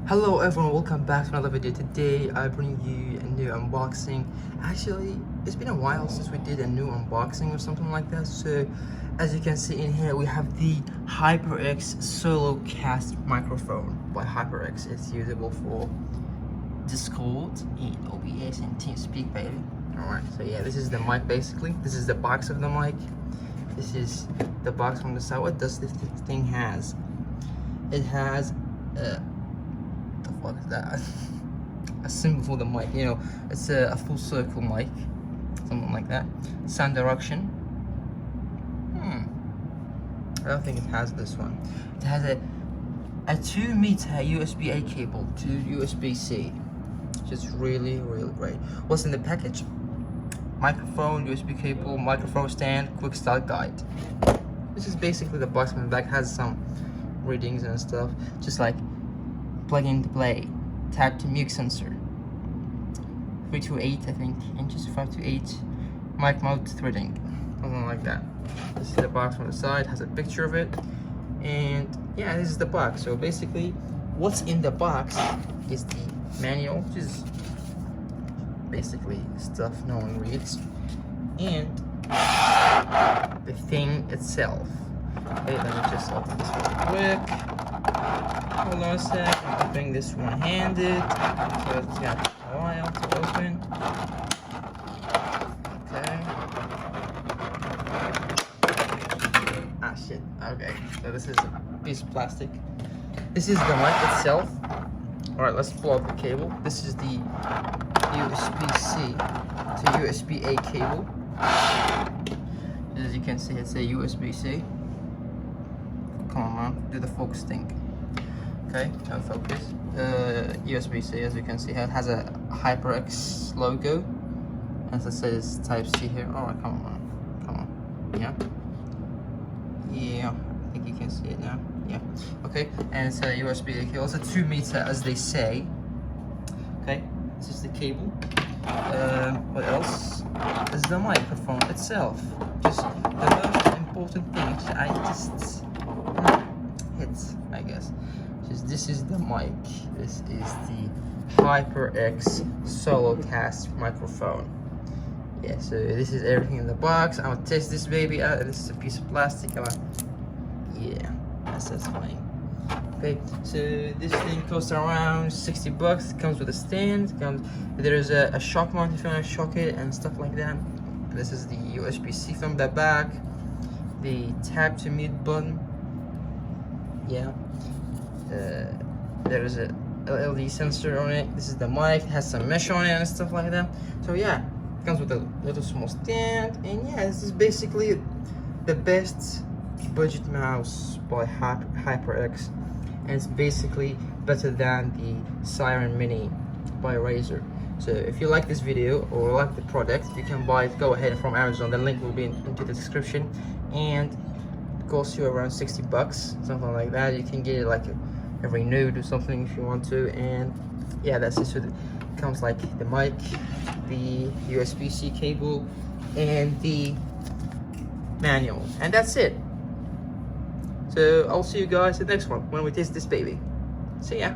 Hello everyone, welcome back to another video. Today I bring you a new unboxing. Actually, it's been a while since we did a new unboxing or something like that. So as you can see in here, we have the HyperX Solocast microphone by HyperX. It's usable for Discord and OBS and TeamSpeak, baby. Alright, so yeah, this is the mic basically. This is the box of the mic. This is the box from the side. What does this thing has? It has what is that? A symbol for the mic, you know, it's a full circle mic, something like that. Sound direction. I don't think it has this one. It has a 2 meter USB-A cable to USB-C, which is really great. What's in the package? Microphone, USB cable, microphone stand, quick start guide. This is basically the box from the back. Has some readings and stuff, just like plug in to play, tap to mute sensor, 3 to 8 I think inches, 5 to 8, mic mount threading, something like that. This is the box from the side, has a picture of it, and yeah, this is the box. So basically what's in the box is the manual, which is basically stuff no one reads, and the thing itself. Okay, let me just open this real quick. Hold on a sec, I'm opening this one-handed, so it's got a while to open. Okay. Ah shit, okay, so this is a piece of plastic. This is the mic itself. Alright, let's pull out the cable. This is the USB-C to USB-A cable. As you can see, it's a USB-C. Come on, man, do the focus thing. Okay, no focus. USB-C, as you can see, has a HyperX logo. As it says Type-C here. Alright, come on. Yeah. I think you can see it now. Yeah. Okay, and it's a USB-A cable. It's a 2 meter, as they say. Okay, this is the cable. What else? This is the microphone itself. Just the most important thing. I just hits, I guess. This is the mic. This is the HyperX Solocast microphone. Yeah, so this is everything in the box. I'm gonna test this baby out. This is a piece of plastic. Yeah, that's satisfying. Okay, so this thing costs around 60 bucks. It comes with a stand. There's a shock mount if you want to shock it and stuff like that. This is the USB-C from the back. The tap to mute button. Yeah. There is a LED sensor on it. This is the mic. It has some mesh on it and stuff like that. So yeah, it comes with a little small stand, and yeah, this is basically the best budget mouse by HyperX, and it's basically better than the Siren Mini by Razer. So if you like this video or like the product, you can buy it. Go ahead from Amazon. The link will be into the description, and it costs you around 60 bucks, something like that. You can get it like every nude or something if you want to, and yeah, that's it. So it comes like the mic, the USB-C cable, and the manual, and that's it. So I'll see you guys in the next one when we test this baby. See ya.